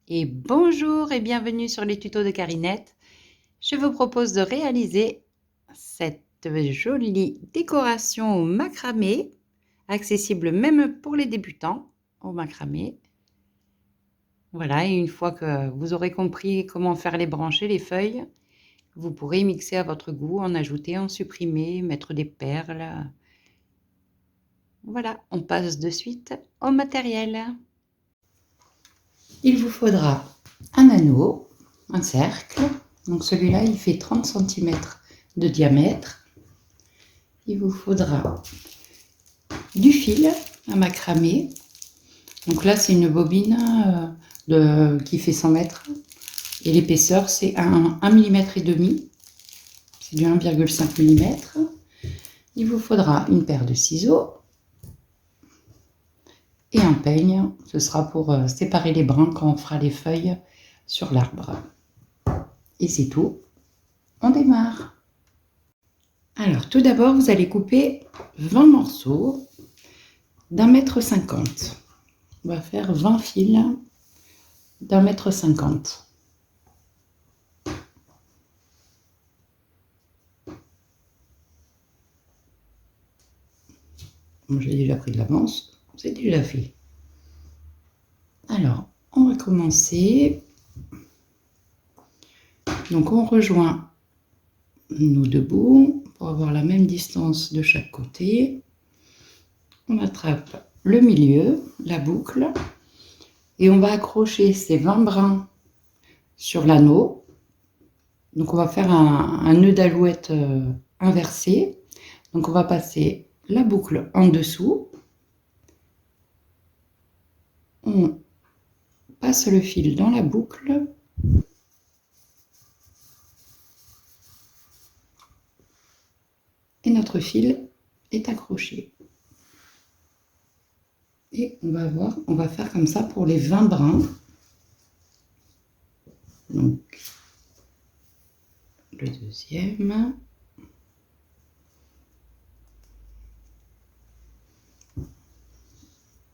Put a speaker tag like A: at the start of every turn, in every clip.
A: Et bonjour et bienvenue sur les tutos de Carinette. Je vous propose de réaliser cette jolie décoration au macramé, accessible même pour les débutants au macramé. Voilà, et une fois que vous aurez compris comment faire les branches et les feuilles, vous pourrez mixer à votre goût, en ajouter, en supprimer, mettre des perles. Voilà, on passe de suite au matériel. Il vous faudra un anneau, un cercle. Donc celui-là, il fait 30 cm de diamètre. Il vous faudra du fil à macramé. Donc là, c'est une bobine qui fait 100 mètres. Et l'épaisseur, c'est 1,5 mm. C'est du 1,5 mm. Il vous faudra une paire de ciseaux et un peigne. Ce sera pour séparer les brins quand on fera les feuilles sur l'arbre. Et c'est tout. On démarre. Alors, tout d'abord, vous allez couper 20 morceaux d'1,50 m. On va faire 20 fils d'1,50 m. Bon, j'ai déjà pris de l'avance, c'est déjà fait. Alors, on va commencer. Donc, on rejoint nos deux bouts pour avoir la même distance de chaque côté. On attrape le milieu, la boucle, et on va accrocher ces 20 brins sur l'anneau. Donc on va faire un nœud d'alouette inversé. Donc on va passer la boucle en dessous. On passe le fil dans la boucle. Et notre fil est accroché. Et on va faire comme ça pour les 20 brins. Donc, le deuxième.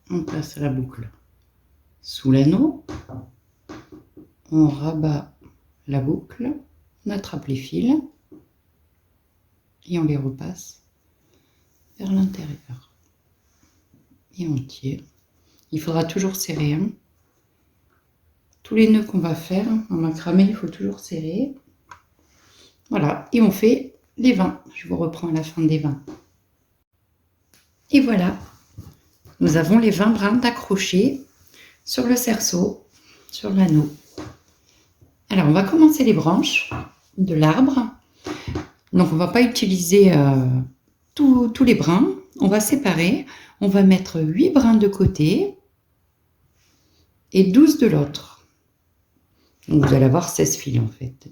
A: On passe la boucle sous l'anneau. On rabat la boucle. On attrape les fils. Et on les repasse vers l'intérieur. Et on tire. Il faudra toujours serrer. Tous les nœuds qu'on va faire en macramé, il faut toujours serrer. Voilà, et on fait les 20. Je vous reprends à la fin des 20. Et voilà, nous avons les 20 brins d'accrocher sur le cerceau, sur l'anneau. Alors, on va commencer les branches de l'arbre. Donc, on ne va pas utiliser tous les brins. On va séparer. On va mettre 8 brins de côté et 12 de l'autre. Donc, vous allez avoir 16 fils en fait.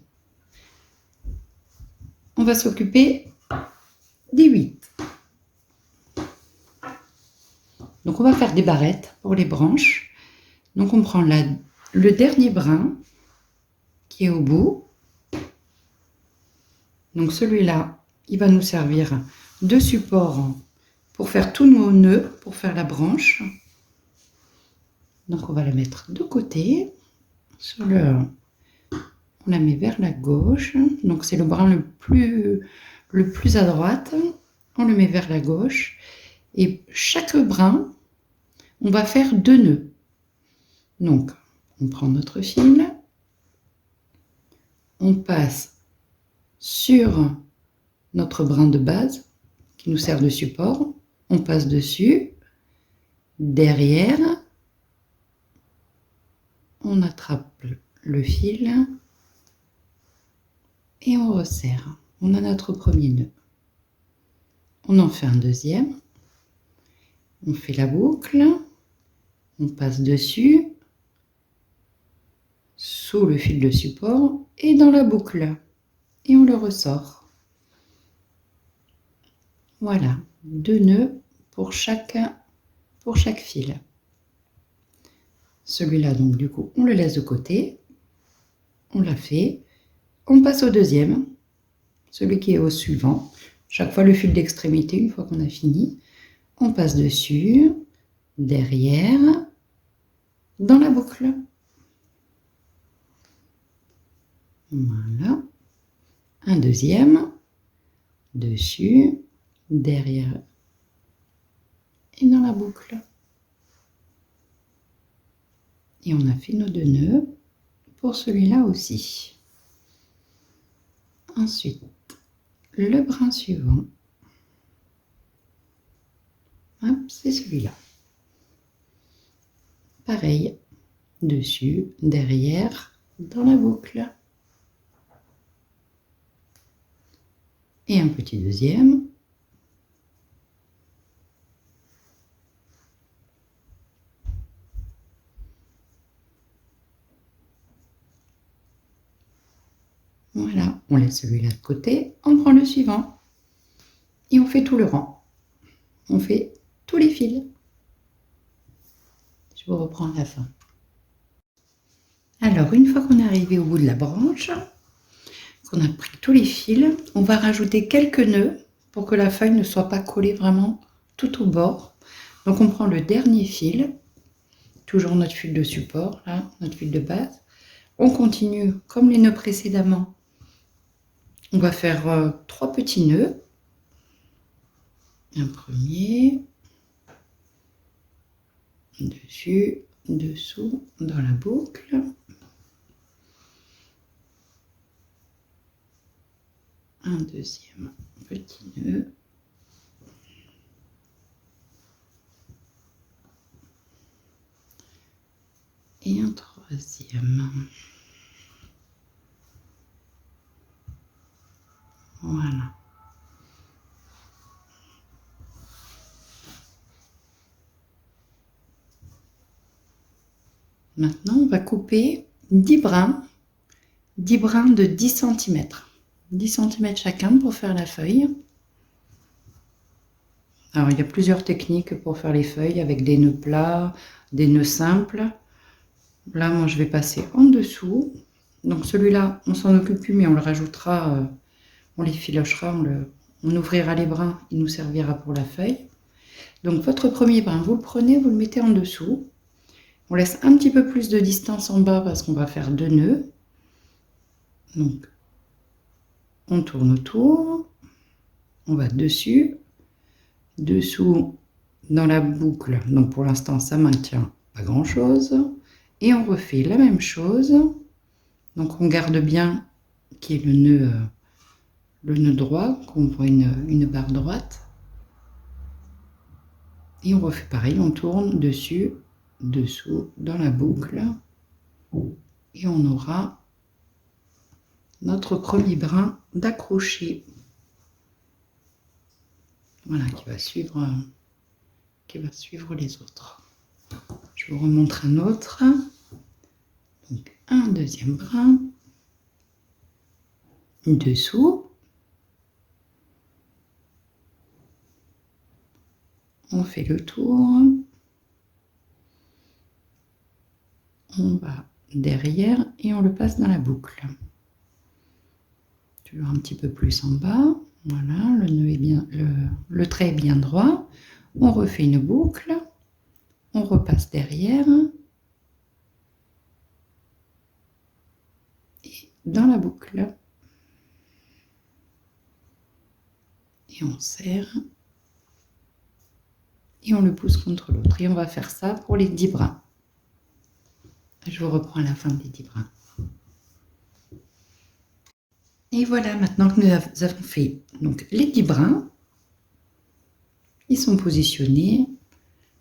A: On va s'occuper des 8. Donc, on va faire des barrettes pour les branches. Donc, on prend le dernier brin qui est au bout. Donc, celui-là, il va nous servir de support pour faire tous nos nœuds, pour faire la branche. Donc, on va la mettre de côté. On la met vers la gauche. Donc, c'est le brin le plus à droite. On le met vers la gauche. Et chaque brin, on va faire 2 nœuds. Donc, on prend notre fil. On passe sur notre brin de base qui nous sert de support. On passe dessus. Derrière, on attrape le fil et on resserre. On a notre premier nœud. On en fait un deuxième. On fait la boucle. On passe dessus, sous le fil de support et dans la boucle. Et on le ressort. Voilà, 2 nœuds pour chaque fil. Celui-là, donc du coup, on le laisse de côté. On l'a fait. On passe au deuxième, celui qui est au suivant. Chaque fois le fil d'extrémité, une fois qu'on a fini. On passe dessus, derrière, dans la boucle. Voilà. Un deuxième. Dessus, derrière et dans la boucle. Et on a fait nos 2 nœuds pour celui-là aussi. Ensuite, le brin suivant. Hop, c'est celui-là. Pareil, dessus, derrière, dans la boucle. Et un petit deuxième. Voilà, on laisse celui-là de côté, on prend le suivant. Et on fait tout le rang. On fait tous les fils. Je vous reprends à la fin. Alors, une fois qu'on est arrivé au bout de la branche, qu'on a pris tous les fils, on va rajouter quelques nœuds pour que la feuille ne soit pas collée vraiment tout au bord. Donc, on prend le dernier fil, toujours notre fil de support, là, notre fil de base. On continue comme les nœuds précédemment. On va faire 3 petits nœuds. Un premier, dessus, dessous, dans la boucle. Un deuxième petit nœud. Et un troisième. Voilà. Maintenant, on va couper 10 brins de 10 cm. 10 cm chacun pour faire la feuille. Alors, il y a plusieurs techniques pour faire les feuilles avec des nœuds plats, des nœuds simples. Là, moi, je vais passer en dessous. Donc, celui-là, on s'en occupe plus, mais on le rajoutera, on les filochera, on ouvrira les brins, il nous servira pour la feuille. Donc, votre premier brin, vous le prenez, vous le mettez en dessous. On laisse un petit peu plus de distance en bas parce qu'on va faire 2 nœuds. Donc, on tourne autour, on va dessus, dessous dans la boucle. Donc, pour l'instant, ça maintient pas grand-chose. Et on refait la même chose. Donc, on garde bien qui est le nœud droit, qu'on voit une barre droite. Et on refait pareil, on tourne dessus, dessous, dans la boucle. Et on aura notre premier brin d'accroché. Voilà, qui va suivre les autres. Je vous remontre un autre. Donc, un deuxième brin. Dessous. On fait le tour. On va derrière et on le passe dans la boucle. Toujours un petit peu plus en bas. Voilà, le nœud est bien, le trait est bien droit. On refait une boucle. On repasse derrière. Et dans la boucle. Et on serre. Et on le pousse contre l'autre. Et on va faire ça pour les 10 brins. Je vous reprends à la fin des 10 brins. Et voilà, maintenant que nous avons fait donc, les 10 brins, ils sont positionnés.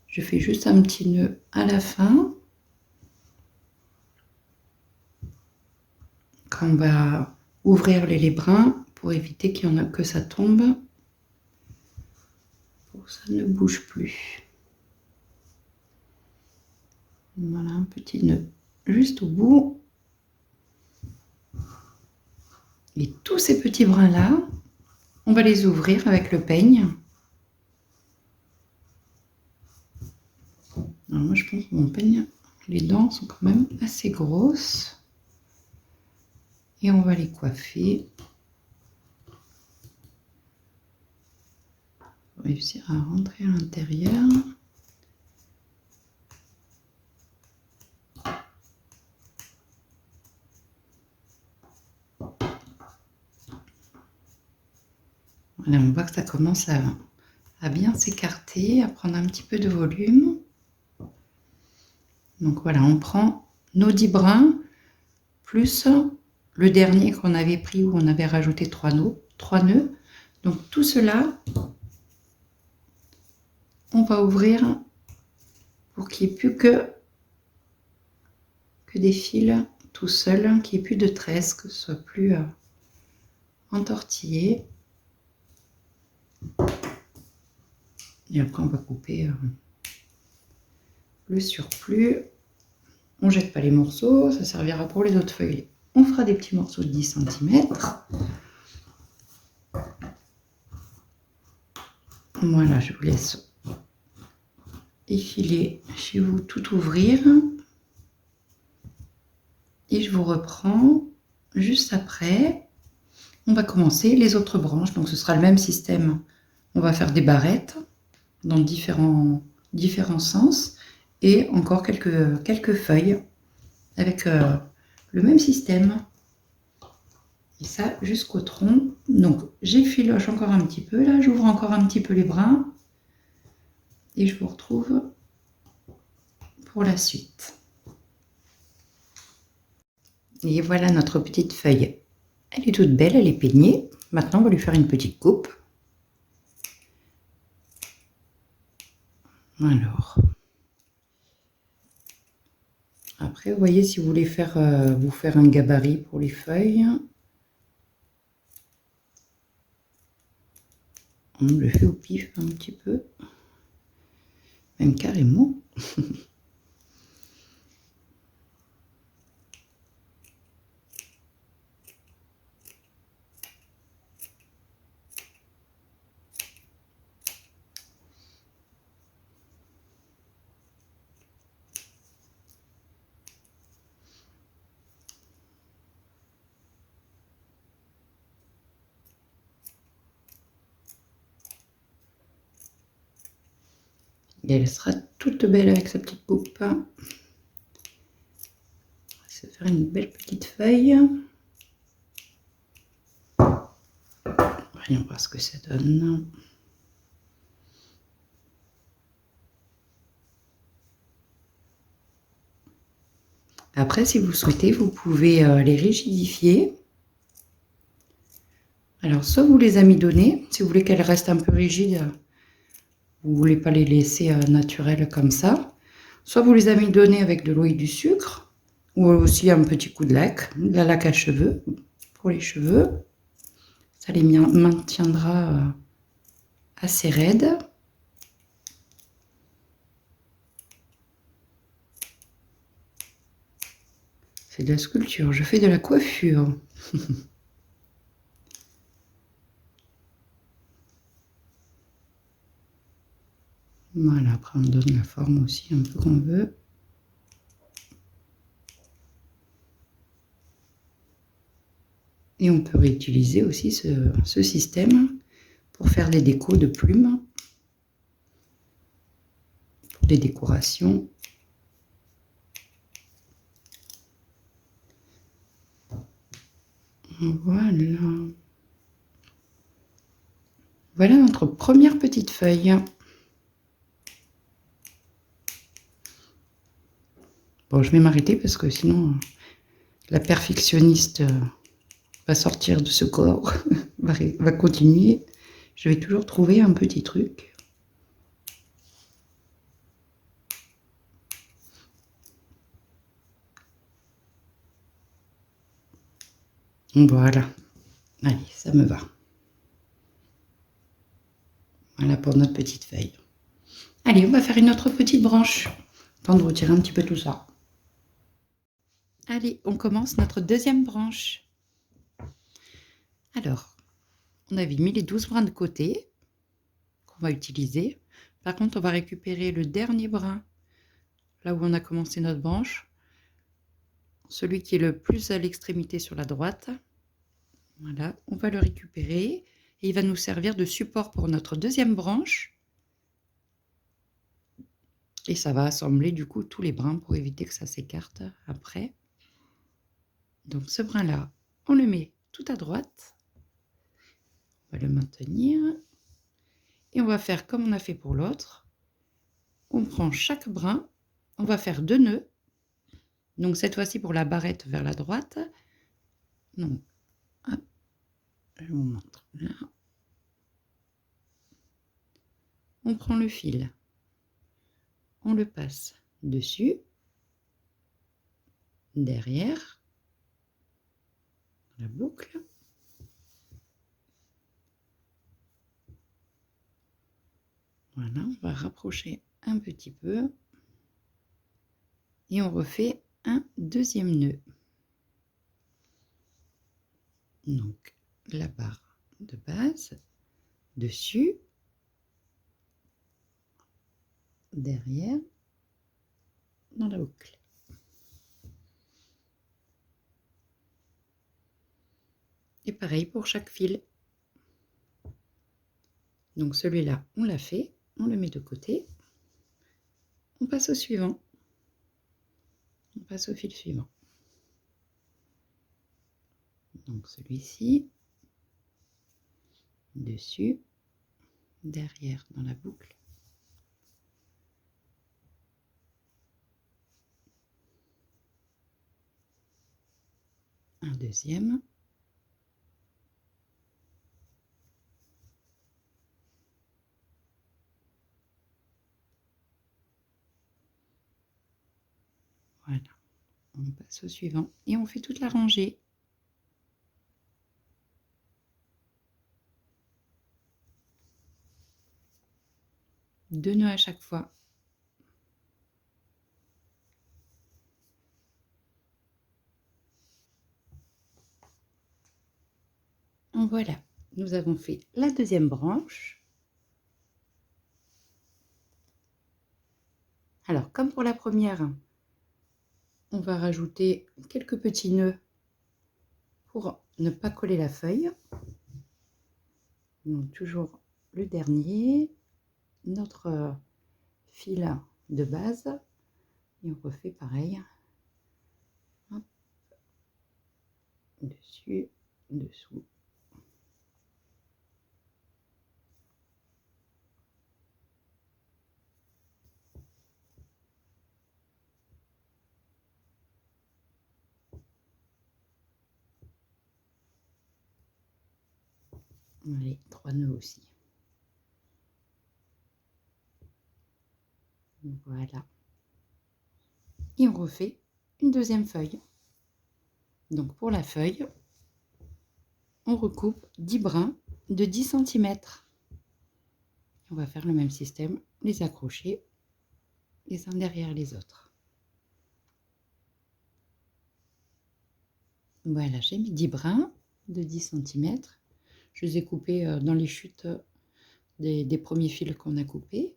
A: Je fais juste un petit nœud à la fin. Quand on va ouvrir les brins pour éviter que ça tombe, pour que ça ne bouge plus. Voilà, un petit nœud juste au bout. Et tous ces petits brins-là, on va les ouvrir avec le peigne. Alors moi, je pense que mon peigne, les dents sont quand même assez grosses. Et on va les coiffer. Réussir à rentrer à l'intérieur. Là, on voit que ça commence à bien s'écarter, à prendre un petit peu de volume. Donc voilà, on prend nos 10 brins, plus le dernier qu'on avait pris où on avait rajouté 3 nœuds. Donc tout cela, on va ouvrir pour qu'il n'y ait plus que des fils tout seuls, qu'il n'y ait plus de tresses, que ce soit plus entortillé. Et après, on va couper le surplus. On ne jette pas les morceaux, ça servira pour les autres feuilles. On fera des petits morceaux de 10 cm. Voilà, je vous laisse effiler chez vous, tout ouvrir. Et je vous reprends juste après. On va commencer les autres branches. Donc ce sera le même système. On va faire des barrettes dans différents sens. Et encore quelques feuilles avec le même système. Et ça jusqu'au tronc. Donc j'effiloche encore un petit peu. Là, j'ouvre encore un petit peu les brins. Et je vous retrouve pour la suite. Et voilà notre petite feuille. Elle est toute belle, elle est peignée. Maintenant, on va lui faire une petite coupe. Alors. Après, vous voyez, si vous voulez vous faire un gabarit pour les feuilles, on le fait au pif un petit peu. Même carrément. Et elle sera toute belle avec sa petite coupe. On va se faire une belle petite feuille. Voyons voir ce que ça donne. Après, si vous souhaitez, vous pouvez les rigidifier. Alors, soit vous les amidonnez, si vous voulez qu'elles restent un peu rigides, vous ne voulez pas les laisser naturelles comme ça. Soit vous les amidonnez avec de l'eau et du sucre, ou aussi un petit coup de la laque à cheveux, pour les cheveux. Ça les maintiendra assez raides. C'est de la sculpture, je fais de la coiffure. Voilà, après on donne la forme aussi un peu qu'on veut. Et on peut réutiliser aussi ce système pour faire des décos de plumes, pour des décorations. Voilà. Voilà notre première petite feuille. Bon, je vais m'arrêter parce que sinon la perfectionniste va sortir de ce corps, va continuer. Je vais toujours trouver un petit truc. Voilà. Allez, ça me va. Voilà pour notre petite feuille. Allez, on va faire une autre petite branche. Temps de retirer un petit peu tout ça. Allez, on commence notre deuxième branche. Alors, on avait mis les 12 brins de côté qu'on va utiliser. Par contre, on va récupérer le dernier brin, là où on a commencé notre branche. Celui qui est le plus à l'extrémité sur la droite. Voilà, on va le récupérer et il va nous servir de support pour notre deuxième branche. Et ça va assembler du coup tous les brins pour éviter que ça s'écarte après. Donc ce brin-là, on le met tout à droite. On va le maintenir. Et on va faire comme on a fait pour l'autre. On prend chaque brin, on va faire 2 nœuds. Donc cette fois-ci pour la barrette vers la droite. Donc, hop, je vous montre là. On prend le fil, on le passe dessus, derrière, dans la boucle. Voilà, on va rapprocher un petit peu. Et on refait un deuxième nœud. Donc la barre de base, dessus, derrière, dans la boucle. Et pareil pour chaque fil. Donc celui-là, on l'a fait, on le met de côté. On passe au suivant. On passe au fil suivant. Donc celui-ci, dessus, derrière dans la boucle. Un deuxième. Voilà, on passe au suivant et on fait toute la rangée. Deux nœuds à chaque fois. Voilà, nous avons fait la deuxième branche. Alors, comme pour la première, on va rajouter quelques petits nœuds pour ne pas coller la feuille. Donc, toujours le dernier, notre fil de base, et on refait pareil. Hop. Dessus, dessous. Allez, 3 nœuds aussi. Voilà. Et on refait une deuxième feuille. Donc pour la feuille, on recoupe 10 brins de 10 cm. On va faire le même système, les accrocher les uns derrière les autres. Voilà, j'ai mis 10 brins de 10 cm. Je les ai coupés dans les chutes des premiers fils qu'on a coupés.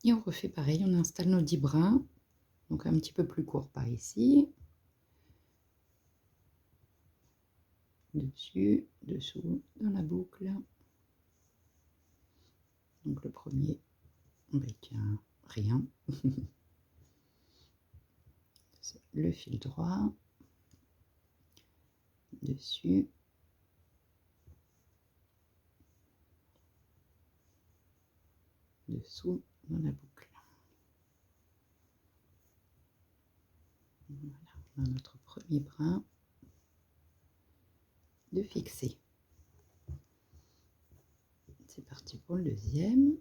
A: Et on refait pareil, on installe nos 10 brins, donc un petit peu plus court par ici. Dessus, dessous, dans la boucle. Donc le premier, on retient rien. C'est le fil droit. Dessus. Dessous, dans la boucle. Voilà, on a notre premier brin de fixer. C'est parti pour le deuxième.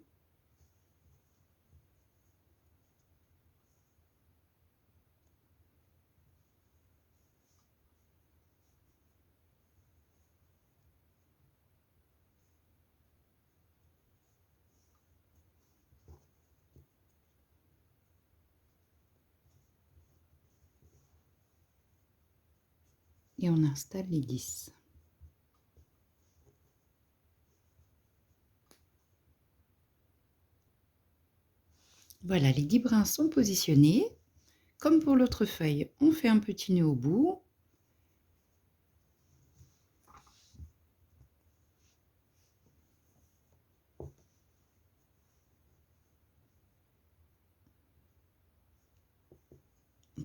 A: Et on installe les 10. Voilà, les 10 brins sont positionnés. Comme pour l'autre feuille, on fait un petit nœud au bout.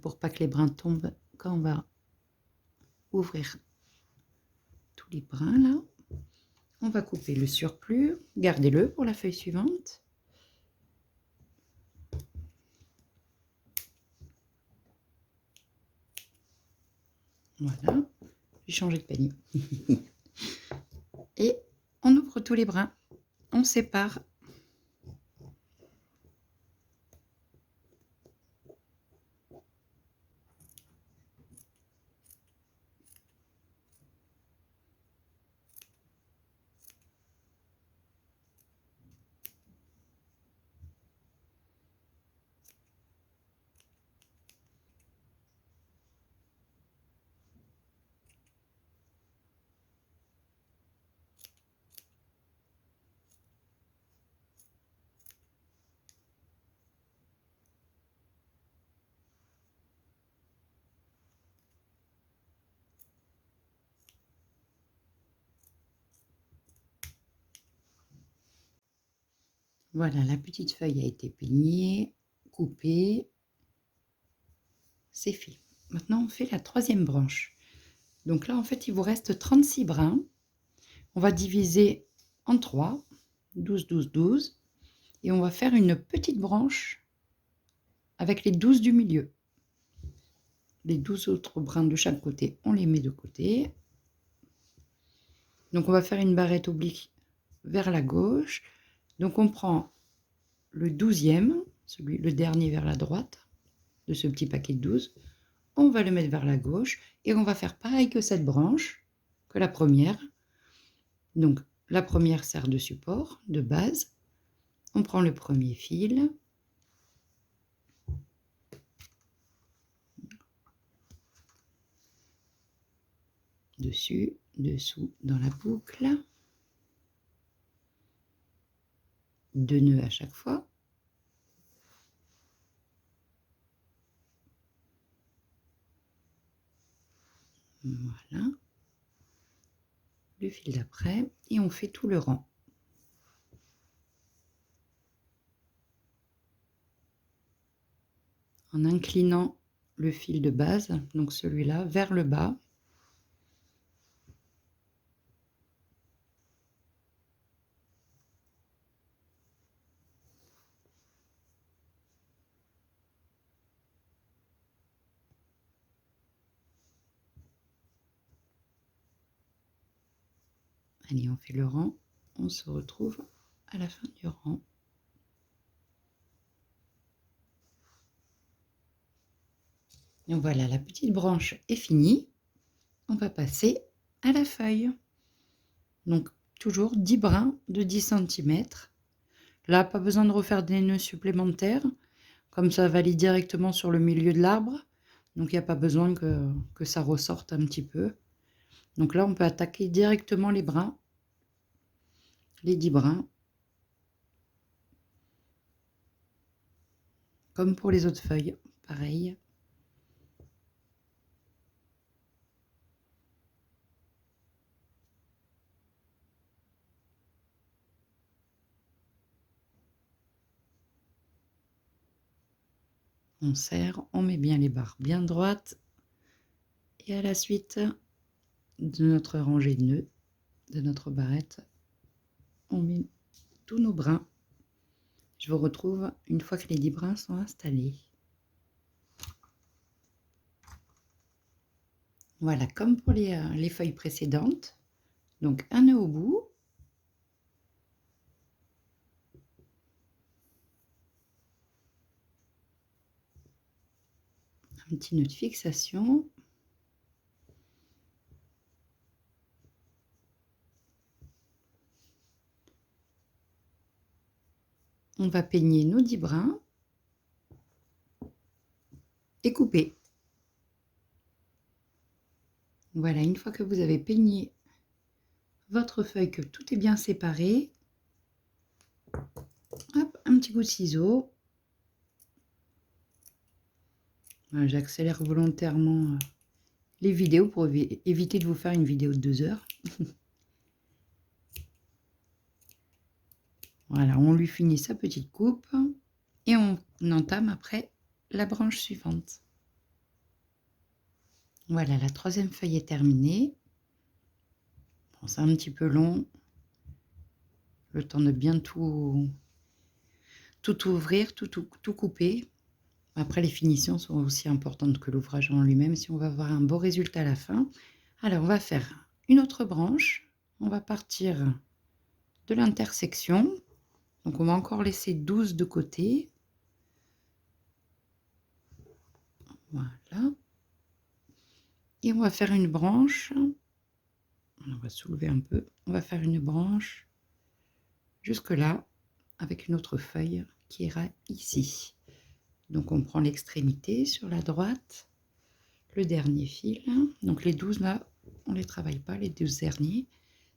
A: Pour pas que les brins tombent quand on va ouvrir tous les brins là. On va couper le surplus, gardez-le pour la feuille suivante. Voilà, j'ai changé de panier. Et on ouvre tous les brins, on sépare. Voilà, la petite feuille a été peignée, coupée, c'est fait. Maintenant, on fait la troisième branche. Donc là, en fait, il vous reste 36 brins. On va diviser en 3, 12, 12, 12. Et on va faire une petite branche avec les 12 du milieu. Les 12 autres brins de chaque côté, on les met de côté. Donc on va faire une barrette oblique vers la gauche. Donc on prend le 12e, le dernier vers la droite, de ce petit paquet de 12. On va le mettre vers la gauche et on va faire pareil que cette branche, que la première. Donc la première sert de support, de base. On prend le premier fil. Dessus, dessous, dans la boucle. 2 nœuds à chaque fois. Voilà. Le fil d'après et on fait tout le rang. En inclinant le fil de base, donc celui-là, vers le bas. Allez, on fait le rang. On se retrouve à la fin du rang. Donc voilà, la petite branche est finie. On va passer à la feuille. Donc toujours 10 brins de 10 cm. Là, pas besoin de refaire des nœuds supplémentaires. Comme ça va aller directement sur le milieu de l'arbre. Donc il n'y a pas besoin que ça ressorte un petit peu. Donc là, on peut attaquer directement les brins. Les 10 brins. Comme pour les autres feuilles, pareil. On serre, on met bien les barres bien droites. Et à la suite de notre rangée de nœuds, de notre barrette, on met tous nos brins. Je vous retrouve une fois que les 10 brins sont installés. Voilà, comme pour les feuilles précédentes. Donc un nœud au bout. Un petit nœud de fixation. On va peigner nos 10 brins et couper. Voilà, une fois que vous avez peigné votre feuille, que tout est bien séparé, hop, un petit coup de ciseau. Voilà, j'accélère volontairement les vidéos pour éviter de vous faire une vidéo de 2 heures. Voilà, on lui finit sa petite coupe et on entame après la branche suivante. Voilà, la troisième feuille est terminée. Bon, c'est un petit peu long, le temps de bien tout ouvrir, tout couper. Après, les finitions sont aussi importantes que l'ouvrage en lui-même si on va avoir un beau résultat à la fin. Alors, on va faire une autre branche. On va partir de l'intersection. Donc, on va encore laisser 12 de côté. Voilà. Et on va faire une branche. On va soulever un peu. On va faire une branche jusque là avec une autre feuille qui ira ici. Donc, on prend l'extrémité sur la droite, le dernier fil. Donc, les 12 là, on ne les travaille pas, les 12 derniers.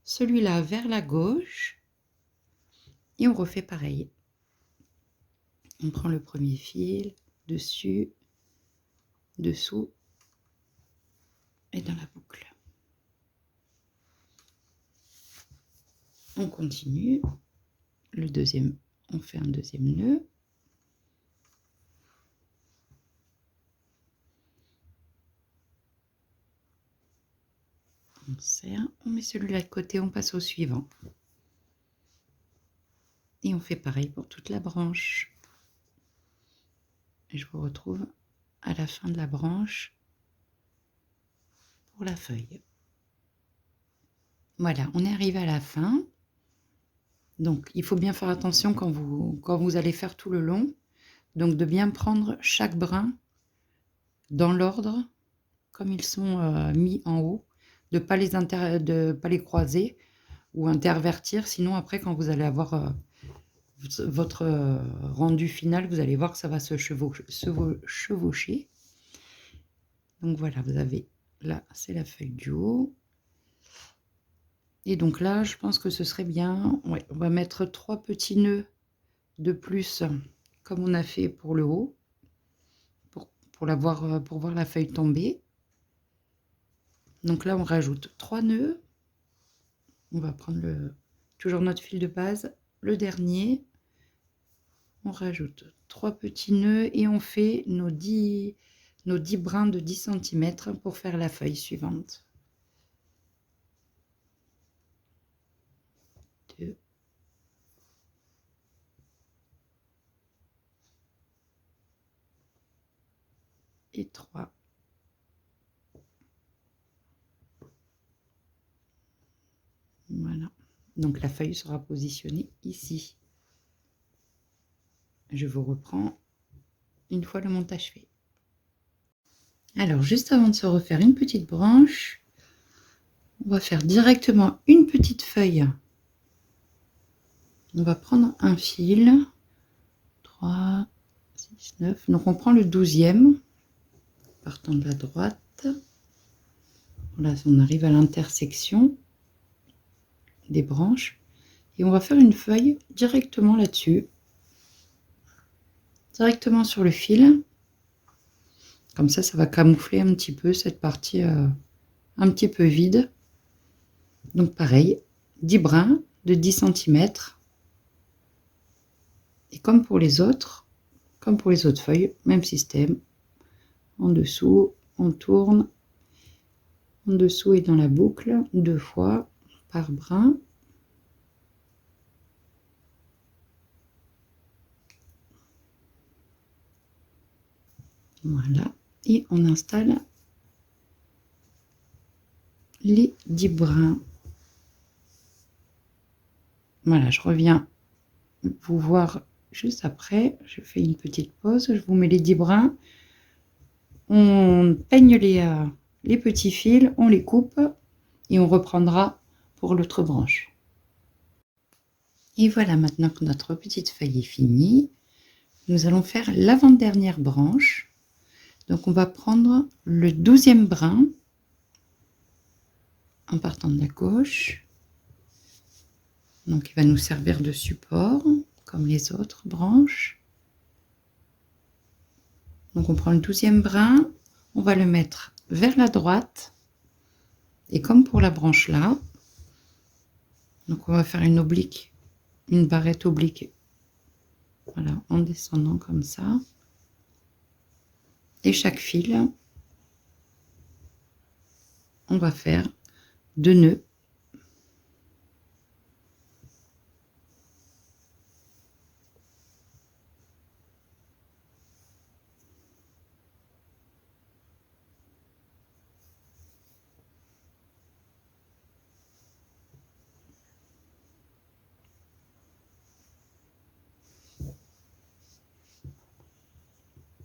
A: Celui-là vers la gauche. Et on refait pareil. On prend le premier fil, dessus, dessous et dans la boucle. On continue. Le deuxième, on fait un deuxième nœud. On serre, on met celui-là de côté, on passe au suivant. Et on fait pareil pour toute la branche. Et je vous retrouve à la fin de la branche pour la feuille. Voilà, on est arrivé à la fin. Donc, il faut bien faire attention quand vous allez faire tout le long. Donc, de bien prendre chaque brin dans l'ordre, comme ils sont mis en haut. De ne pas les croiser ou intervertir. Sinon, après, quand vous allez avoir votre rendu final, vous allez voir que ça va se chevaucher. Donc, voilà, vous avez là, c'est la feuille du haut. Et donc là, je pense que ce serait bien. Ouais, on va mettre 3 petits nœuds de plus, comme on a fait pour le haut, pour voir la feuille tomber. Donc là, on rajoute 3 nœuds. On va prendre toujours notre fil de base, le dernier. On rajoute 3 petits nœuds et on fait nos 10 brins de 10 cm pour faire la feuille suivante. 2. Et 3. Voilà. Donc la feuille sera positionnée ici. Je vous reprends une fois le montage fait. Alors, juste avant de se refaire une petite branche, on va faire directement une petite feuille. On va prendre un fil. 3, 6, 9. Donc, on prend le 12e, partant de la droite. Voilà, on arrive à l'intersection des branches. Et on va faire une feuille directement là-dessus. Directement sur le fil. Comme ça, ça va camoufler un petit peu cette partie un petit peu vide. Donc pareil, 10 brins de 10 cm. Et comme pour les autres feuilles, même système. En dessous, on tourne. En dessous et dans la boucle, 2 fois par brin. Voilà. Et on installe les 10 brins. Voilà, je reviens vous voir juste après. Je fais une petite pause. Je vous mets les 10 brins. On peigne les petits fils, on les coupe et on reprendra pour l'autre branche. Et voilà, maintenant que notre petite feuille est finie, nous allons faire l'avant-dernière branche. Donc on va prendre le 12e brin en partant de la gauche. Donc il va nous servir de support comme les autres branches. Donc on prend le 12e brin, on va le mettre vers la droite. Et comme pour la branche là, donc on va faire une oblique, une barrette oblique. Voilà, en descendant comme ça. Et chaque fil, on va faire 2 nœuds.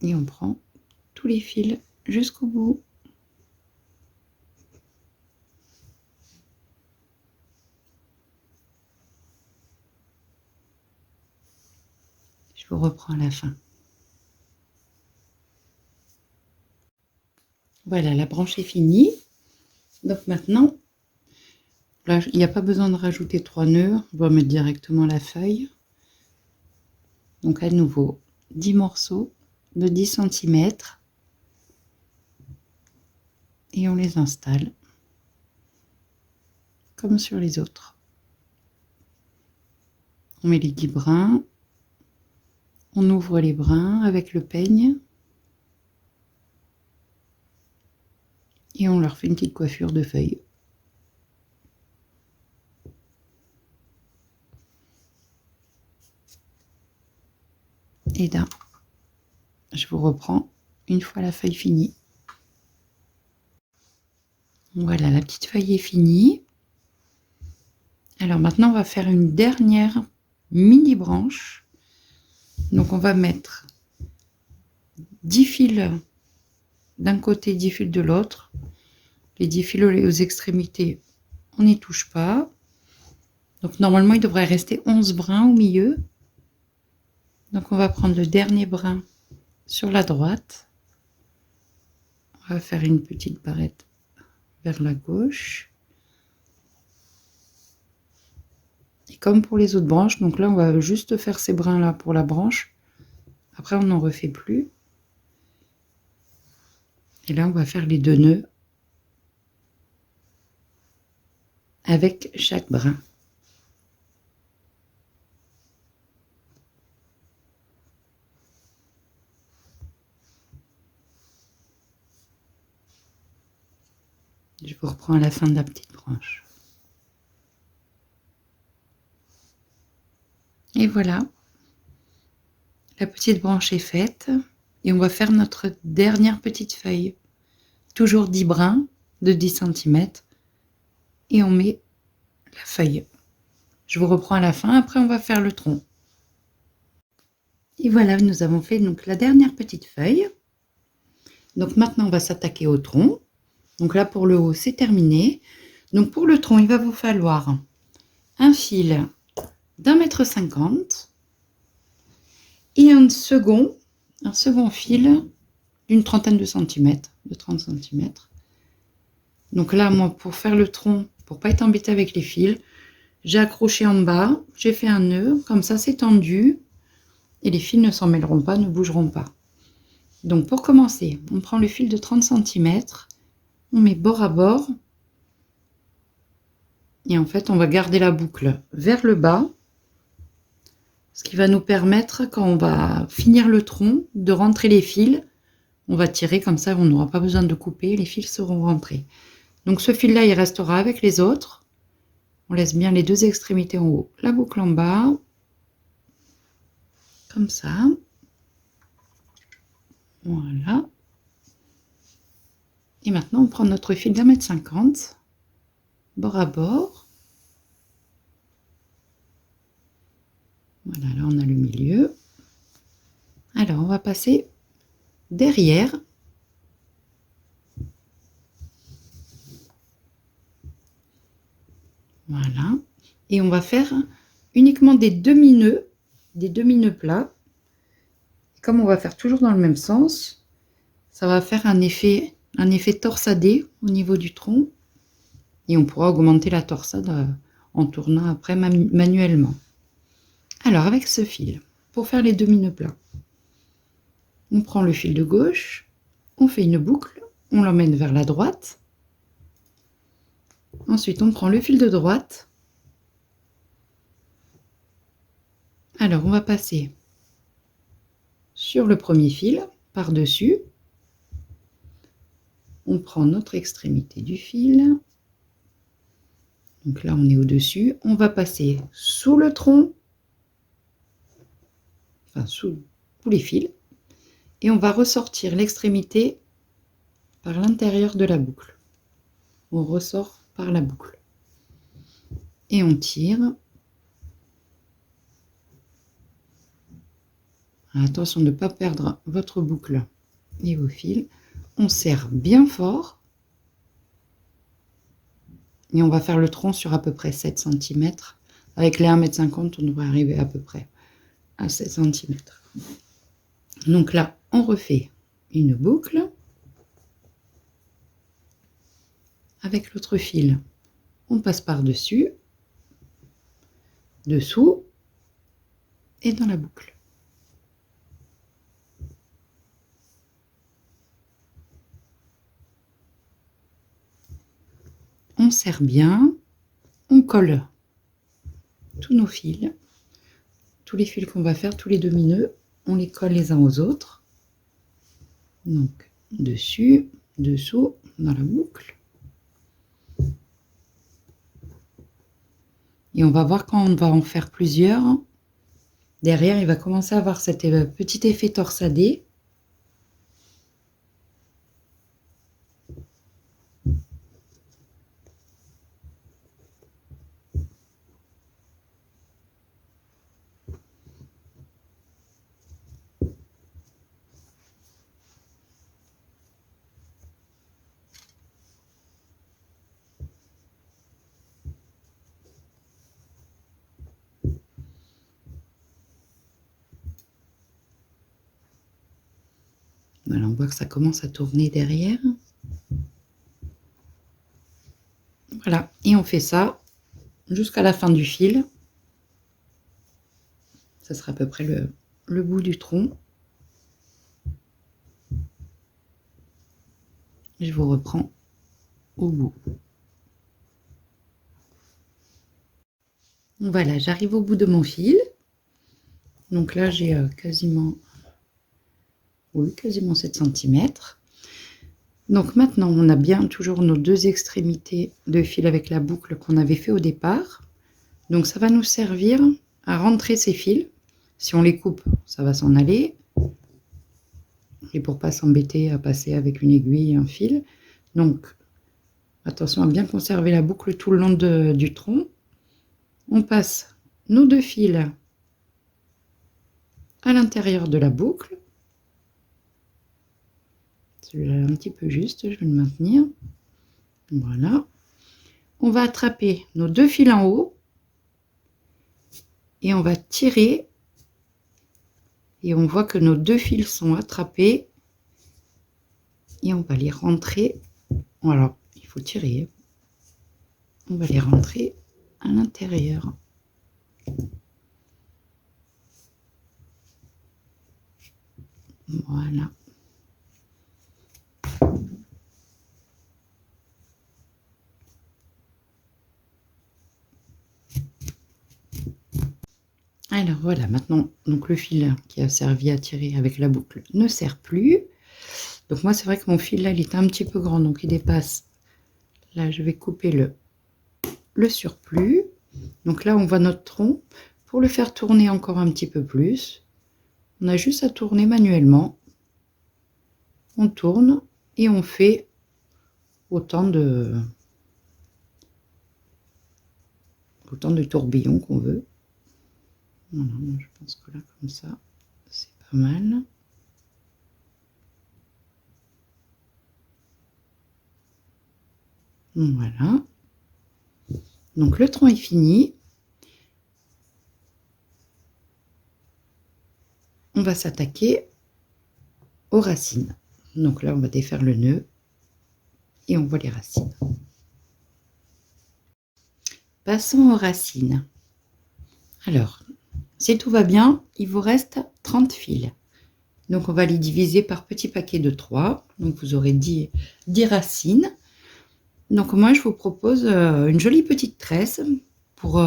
A: Et on prend tous les fils jusqu'au bout. Je vous reprends à la fin. Voilà, la branche est finie. Donc maintenant, là, il n'y a pas besoin de rajouter 3 nœuds. On va mettre directement la feuille. Donc à nouveau, 10 morceaux de 10 cm. Et on les installe comme sur les autres. On met les 10 brins. On ouvre les brins avec le peigne. Et on leur fait une petite coiffure de feuilles. Et là, je vous reprends une fois la feuille finie. Voilà, la petite feuille est finie. Alors maintenant, on va faire une dernière mini branche. Donc on va mettre 10 fils d'un côté, 10 fils de l'autre. Les 10 fils aux extrémités, on n'y touche pas. Donc normalement, il devrait rester 11 brins au milieu. Donc on va prendre le dernier brin sur la droite. On va faire une petite barrette vers la gauche. Et comme pour les autres branches, donc là on va juste faire ces brins là pour la branche. Après on n'en refait plus. Et là on va faire les 2 nœuds avec chaque brin. Je vous reprends à la fin de la petite branche. Et voilà, la petite branche est faite. Et on va faire notre dernière petite feuille. Toujours 10 brins de 10 cm. Et on met la feuille. Je vous reprends à la fin, après on va faire le tronc. Et voilà, nous avons fait donc la dernière petite feuille. Donc maintenant on va s'attaquer au tronc. Donc là pour le haut c'est terminé. Donc pour le tronc il va vous falloir un fil d'1,50 m et un second fil d'une trentaine de centimètres, de 30 cm. Donc là moi pour faire le tronc, pour pas être embêté avec les fils, j'ai accroché en bas, j'ai fait un nœud, comme ça c'est tendu et les fils ne s'en mêleront pas, ne bougeront pas. Donc pour commencer, on prend le fil de 30 cm, on met bord à bord et en fait on va garder la boucle vers le bas, ce qui va nous permettre quand on va finir le tronc de rentrer les fils. On va tirer comme ça, on n'aura pas besoin de couper, les fils seront rentrés. Donc ce fil là il restera avec les autres. On laisse bien les 2 extrémités en haut, la boucle en bas, comme ça. Voilà. Et maintenant, on prend notre fil d'1,50 m, bord à bord. Voilà, là on a le milieu. Alors, on va passer derrière. Voilà. Et on va faire uniquement des demi-nœuds plats. Comme on va faire toujours dans le même sens, ça va faire un effet torsadé au niveau du tronc. Et on pourra augmenter la torsade en tournant après manuellement. Alors avec ce fil, pour faire les demi-nœuds plats, on prend le fil de gauche, on fait une boucle, on l'emmène vers la droite. Ensuite on prend le fil de droite. Alors on va passer sur le premier fil, par-dessus. On prend notre extrémité du fil. Donc là on est au-dessus. On va passer sous le tronc, enfin sous tous les fils. Et on va ressortir l'extrémité par l'intérieur de la boucle. On ressort par la boucle. Et on tire. Attention de ne pas perdre votre boucle et vos fils. On serre bien fort. Et on va faire le tronc sur à peu près 7 cm. Avec les 1,50 m, on devrait arriver à peu près à 7 cm. Donc là, on refait une boucle. Avec l'autre fil, on passe par-dessus, dessous et dans la boucle. On serre bien, on colle tous nos fils, tous les fils qu'on va faire, tous les demi-nœuds, on les colle les uns aux autres. Donc dessus, dessous, dans la boucle. Et on va voir quand on va en faire plusieurs. Derrière, il va commencer à avoir cet petit effet torsadé. Voilà, on voit que ça commence à tourner derrière. Voilà, et on fait ça jusqu'à la fin du fil. Ça sera à peu près le bout du tronc. Je vous reprends au bout. Voilà, j'arrive au bout de mon fil. Donc là, j'ai quasiment 7 cm. Donc maintenant, on a bien toujours nos deux extrémités de fil avec la boucle qu'on avait fait au départ. Donc ça va nous servir à rentrer ces fils. Si on les coupe, ça va s'en aller. Et pour pas s'embêter à passer avec une aiguille et un fil. Donc, attention à bien conserver la boucle tout le long du tronc. On passe nos deux fils à l'intérieur de la boucle. Celui-là un petit peu juste, je vais le maintenir. Voilà. On va attraper nos deux fils en haut et on va tirer. Et on voit que nos deux fils sont attrapés et on va les rentrer. Alors, il faut tirer. On va les rentrer à l'intérieur. Voilà. Alors voilà, maintenant, donc le fil qui a servi à tirer avec la boucle ne sert plus. Donc moi, c'est vrai que mon fil là, il est un petit peu grand, donc il dépasse. Là, je vais couper le surplus. Donc là, on voit notre tronc. Pour le faire tourner encore un petit peu plus, on a juste à tourner manuellement. On tourne et on fait autant de tourbillons qu'on veut. Voilà, je pense que là, comme ça, c'est pas mal. Voilà. Donc le tronc est fini. On va s'attaquer aux racines. Donc là, on va défaire le nœud et on voit les racines. Passons aux racines. Alors, si tout va bien, il vous reste 30 fils. Donc on va les diviser par petits paquets de 3. Donc vous aurez 10 racines. Donc moi, je vous propose une jolie petite tresse pour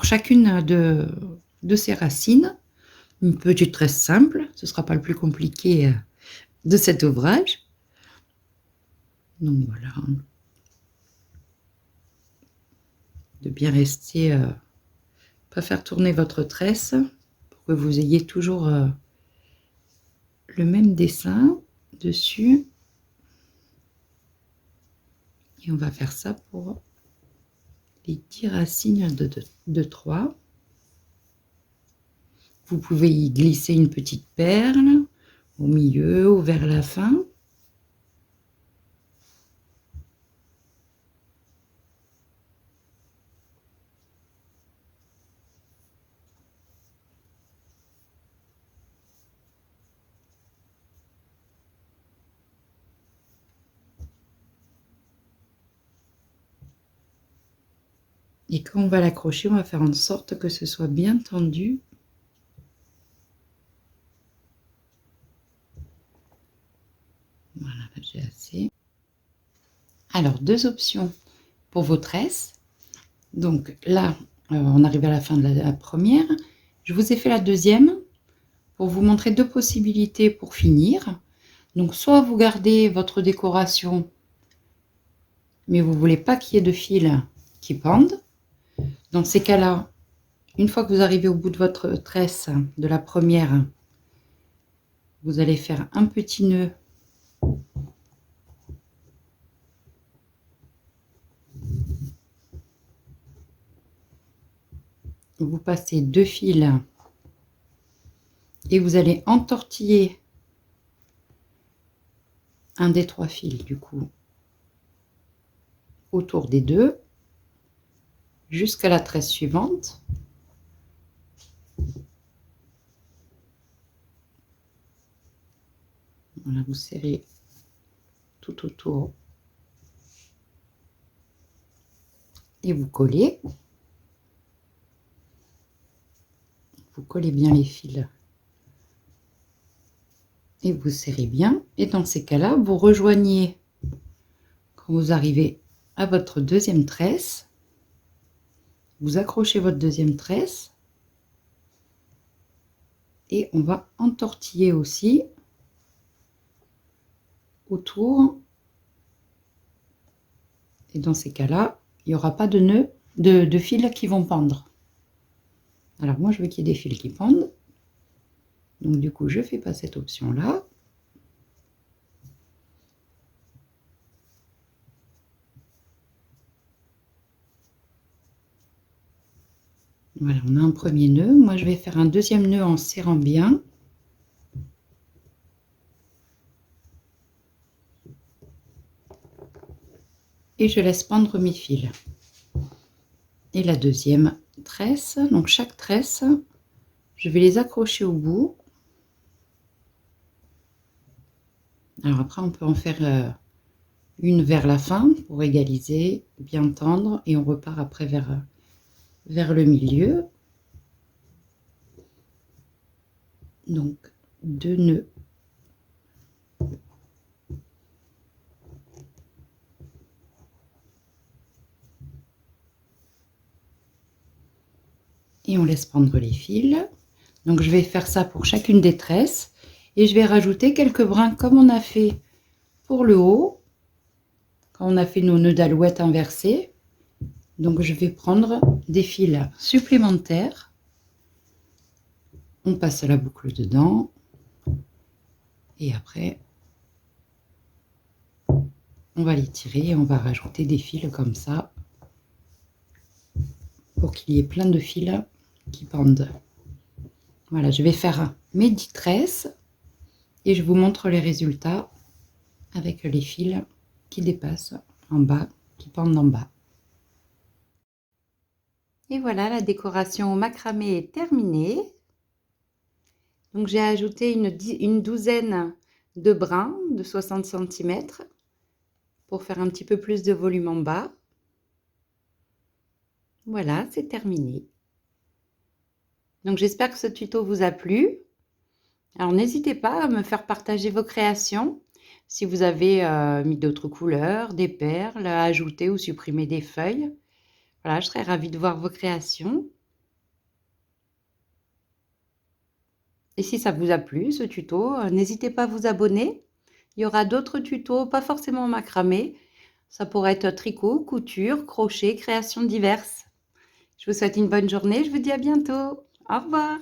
A: chacune de ces racines. Une petite tresse simple, ce ne sera pas le plus compliqué de cet ouvrage. Donc voilà. De bien rester, pas faire tourner votre tresse pour que vous ayez toujours le même dessin dessus. Et on va faire ça pour les 10 racines de 3. Vous pouvez y glisser une petite perle au milieu ou vers la fin. Et quand on va l'accrocher, on va faire en sorte que ce soit bien tendu. Voilà, j'ai assez. Alors, deux options pour vos tresses. Donc là, on arrive à la fin de la première. Je vous ai fait la deuxième pour vous montrer deux possibilités pour finir. Donc, soit vous gardez votre décoration, mais vous ne voulez pas qu'il y ait de fils qui pendent. Dans ces cas-là, une fois que vous arrivez au bout de votre tresse de la première, vous allez faire un petit nœud vous passez deux fils et vous allez entortiller un des trois fils du coup autour des deux jusqu'à la tresse suivante. Voilà, vous serrez tout autour et vous collez. Vous collez bien les fils et vous serrez bien. Et dans ces cas-là, vous rejoignez quand vous arrivez à votre deuxième tresse. Vous accrochez votre deuxième tresse et on va entortiller aussi autour. Et dans ces cas-là, il n'y aura pas de nœuds, de fils qui vont pendre. Alors moi, je veux qu'il y ait des fils qui pendent. Donc du coup, je ne fais pas cette option-là. Voilà, on a un premier nœud. Moi, je vais faire un deuxième nœud en serrant bien. Et je laisse pendre mes fils. Et la deuxième tresse, donc chaque tresse, je vais les accrocher au bout. Alors après, on peut en faire une vers la fin pour égaliser, bien tendre, et on repart après vers le milieu. Donc, deux nœuds. Et on laisse prendre les fils. Donc je vais faire ça pour chacune des tresses et je vais rajouter quelques brins comme on a fait pour le haut quand on a fait nos nœuds d'alouette inversés. Donc je vais prendre des fils supplémentaires, on passe la boucle dedans et après on va les tirer et on va rajouter des fils comme ça pour qu'il y ait plein de fils qui pendent. Voilà, je vais faire mes 10 tresses et je vous montre les résultats avec les fils qui dépassent en bas, qui pendent en bas. Et voilà, la décoration au macramé est terminée. Donc j'ai ajouté une douzaine de brins de 60 cm pour faire un petit peu plus de volume en bas. Voilà, c'est terminé. Donc j'espère que ce tuto vous a plu. Alors n'hésitez pas à me faire partager vos créations. Si vous avez mis d'autres couleurs, des perles, à ajouter ou supprimer des feuilles. Voilà, je serais ravie de voir vos créations. Et si ça vous a plu, ce tuto, n'hésitez pas à vous abonner. Il y aura d'autres tutos, pas forcément macramé. Ça pourrait être tricot, couture, crochet, créations diverses. Je vous souhaite une bonne journée. Je vous dis à bientôt. Au revoir.